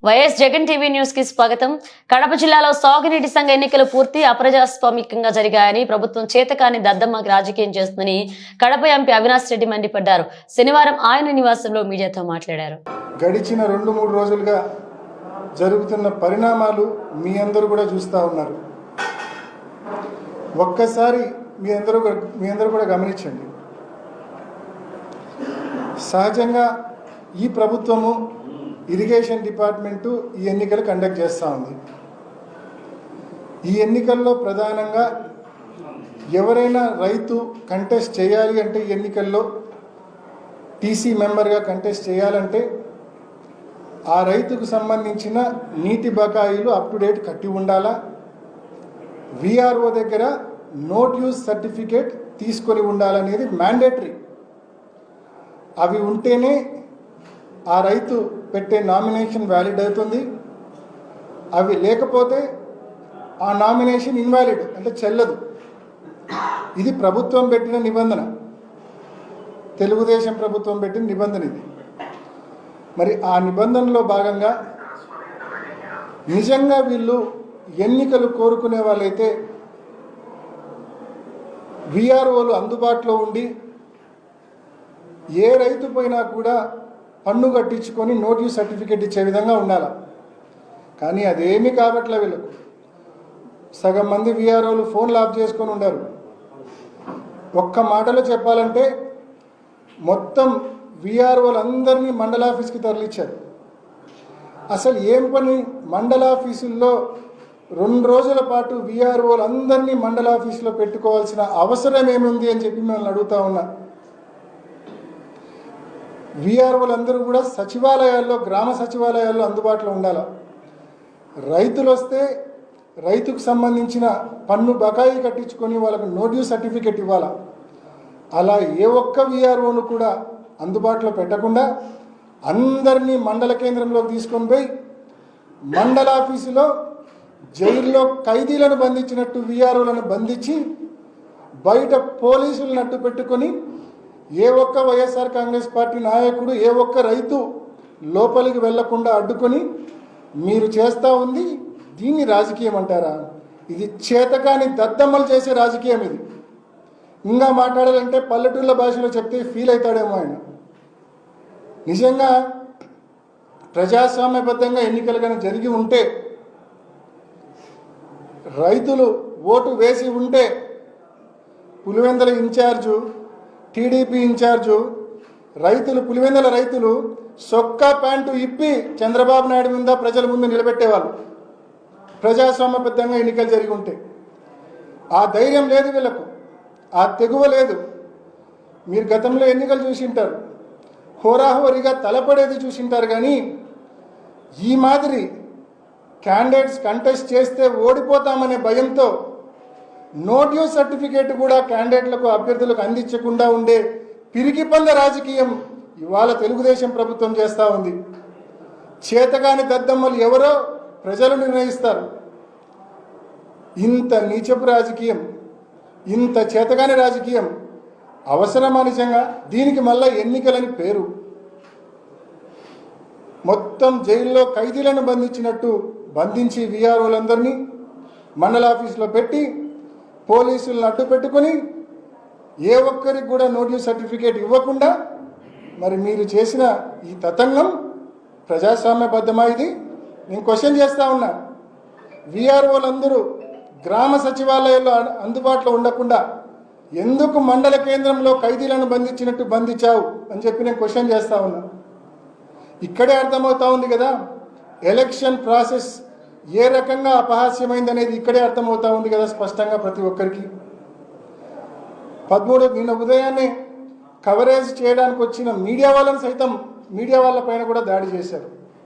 YS Jagan TV news కి స్వాగతం. కడప జిల్లాలో సాగునీటి సంఘ ఎన్నికలు పూర్తి అప్రజాస్వామికంగా జరిగాయని, ప్రభుత్వం చేతకాని దద్దమ్మ రాజకీయం చేస్తుందని కడప ఎంపీ అవినాష్ రెడ్డి మండిపడ్డారు. శనివారం ఆయన నివాసంలో మీడియాతో మాట్లాడారు. గడిచిన 2-3 రోజులుగా జరుగుతున్న పరిణామాలు మీ అందరూ కూడా చూస్తూ ఉన్నారు. ఒక్కసారి మీ అందరూ కూడా గమనించండి. సహజంగా ఈ ప్రభుత్వము ఇరిగేషన్ డిపార్ట్మెంటు ఈ ఎన్నికలు కండక్ట్ చేస్తూ ఉంది. ఈ ఎన్నికల్లో ప్రధానంగా ఎవరైనా రైతు కంటెస్ట్ చేయాలి అంటే ఈ ఎన్నికల్లో టీసీ మెంబర్గా కంటెస్ట్ చేయాలంటే ఆ రైతుకు సంబంధించిన నీటి బకాయిలు అప్ టు డేట్ కట్టి ఉండాలా, విఆర్ఓ దగ్గర నో డ్యూస్ సర్టిఫికేట్ తీసుకొని ఉండాలనేది మ్యాండేటరీ. అవి ఉంటేనే ఆ రైతు పెట్టే నామినేషన్ వ్యాలిడ్ అవుతుంది. అవి లేకపోతే ఆ నామినేషన్ ఇన్వాలిడ్, అంటే చెల్లదు. ఇది ప్రభుత్వం పెట్టిన నిబంధన, తెలుగుదేశం ప్రభుత్వం పెట్టిన నిబంధన ఇది. మరి ఆ నిబంధనలో భాగంగా నిజంగా వీళ్ళు ఎన్నికలు కోరుకునే వాళ్ళైతే విఆర్ఓలు అందుబాటులో ఉండి ఏ రైతు పైన కూడా పన్ను కట్టించుకొని నోటీస్ సర్టిఫికేట్ ఇచ్చే విధంగా ఉండాలి. కానీ అదేమీ కాబట్లే వీళ్ళకు. సగం మంది విఆర్ఓలు ఫోన్లు ఆఫ్ చేసుకొని ఉండారు. ఒక్క మాటలో చెప్పాలంటే మొత్తం విఆర్ఓలందరినీ మండల ఆఫీస్కి తరలించారు. అసలు ఏం పని, మండల ఆఫీసుల్లో 2 రోజుల పాటు విఆర్ఓలందరినీ మండల ఆఫీసులో పెట్టుకోవాల్సిన అవసరం ఏముంది అని చెప్పి మిమ్మల్ని అడుగుతా ఉన్నా. విఆర్ఓలందరూ కూడా సచివాలయాల్లో, గ్రామ సచివాలయాల్లో అందుబాటులో ఉండాలి. రైతులు వస్తే రైతుకు సంబంధించిన పన్ను బకాయి కట్టించుకొని వాళ్ళకు నో డ్యూ సర్టిఫికేట్ ఇవ్వాలి. అలా ఏ ఒక్క విఆర్ఓను కూడా అందుబాటులో పెట్టకుండా అందరినీ మండల కేంద్రంలోకి తీసుకొని పోయి మండల ఆఫీసులో జైల్లో ఖైదీలను బంధించినట్టు విఆర్ఓలను బంధించి బయట పోలీసులను అడ్డు పెట్టుకొని ఏ ఒక్క వైఎస్ఆర్ కాంగ్రెస్ పార్టీ నాయకుడు, ఏ ఒక్క రైతు లోపలికి వెళ్లకుండా అడ్డుకొని మీరు చేస్తూ ఉంది. దీన్ని రాజకీయం అంటారా? ఇది చేతకాని దద్దమ్మలు చేసే రాజకీయం ఇది. ఇంకా మాట్లాడాలంటే పల్లెటూళ్ళ భాషలో చెప్తే ఫీల్ అవుతాడేమో ఆయన. నిజంగా ప్రజాస్వామ్యబద్ధంగా ఎన్నికలు కానీ జరిగి ఉంటే, రైతులు ఓటు వేసి ఉంటే, పులివెందుల ఇన్ఛార్జు, టీడీపీ ఇన్ఛార్జు రైతులు, పులివెందుల రైతులు సొక్కా ప్యాంటు ఇప్పి చంద్రబాబు నాయుడు మీద ప్రజల ముందు నిలబెట్టేవాళ్ళు. ప్రజాస్వామ్యబద్ధంగా ఎన్నికలు జరిగి ఉంటే ఆ ధైర్యం లేదు వీళ్ళకు, ఆ తెగువ లేదు. మీరు గతంలో ఎన్నికలు చూసింటారు, హోరాహోరీగా తలపడేది చూసింటారు. కానీ ఈ మాదిరి క్యాండిడేట్స్ కంటెస్ట్ చేస్తే ఓడిపోతామనే భయంతో నో డ్యూ సర్టిఫికేట్ కూడా క్యాండిడేట్లకు, అభ్యర్థులకు అందించకుండా ఉండే పిరికి పంద రాజకీయం ఇవాళ తెలుగుదేశం ప్రభుత్వం చేస్తూ ఉంది. చేతగాని దద్దమ్మలు ఎవరో ప్రజలు నిర్ణయిస్తారు. ఇంత నీచపు రాజకీయం, ఇంత చేతగాని రాజకీయం అవసరమా నిజంగా? దీనికి మళ్ళా ఎన్నికలని పేరు. మొత్తం జైల్లో ఖైదీలను బంధించినట్టు బంధించి విఆర్ఓలందరినీ మండల ఆఫీసులో పెట్టి పోలీసులను అడ్డు పెట్టుకొని ఏ ఒక్కరికి కూడా నోటీస్ సర్టిఫికేట్ ఇవ్వకుండా మరి మీరు చేసిన ఈ తతంగం ప్రజాస్వామ్యబద్ధమా? ఇది నేను క్వశ్చన్ చేస్తూ ఉన్నా. విఆర్ఓలందరూ గ్రామ సచివాలయాల్లో అందుబాటులో ఉండకుండా ఎందుకు మండల కేంద్రంలో ఖైదీలను బంధించినట్టు బంధించావు అని చెప్పి నేను క్వశ్చన్ చేస్తూ ఉన్నా. ఇక్కడే అర్థమవుతా ఉంది కదా ఎలక్షన్ ప్రాసెస్ ఏ రకంగా అపహాస్యమైంది అనేది ఇక్కడే అర్థమవుతా ఉంది కదా స్పష్టంగా ప్రతి ఒక్కరికి. 13 నిన్న ఉదయాన్నే కవరేజ్ చేయడానికి వచ్చిన మీడియా వాళ్ళని సైతం, మీడియా వాళ్ళ పైన కూడా దాడి చేశారు.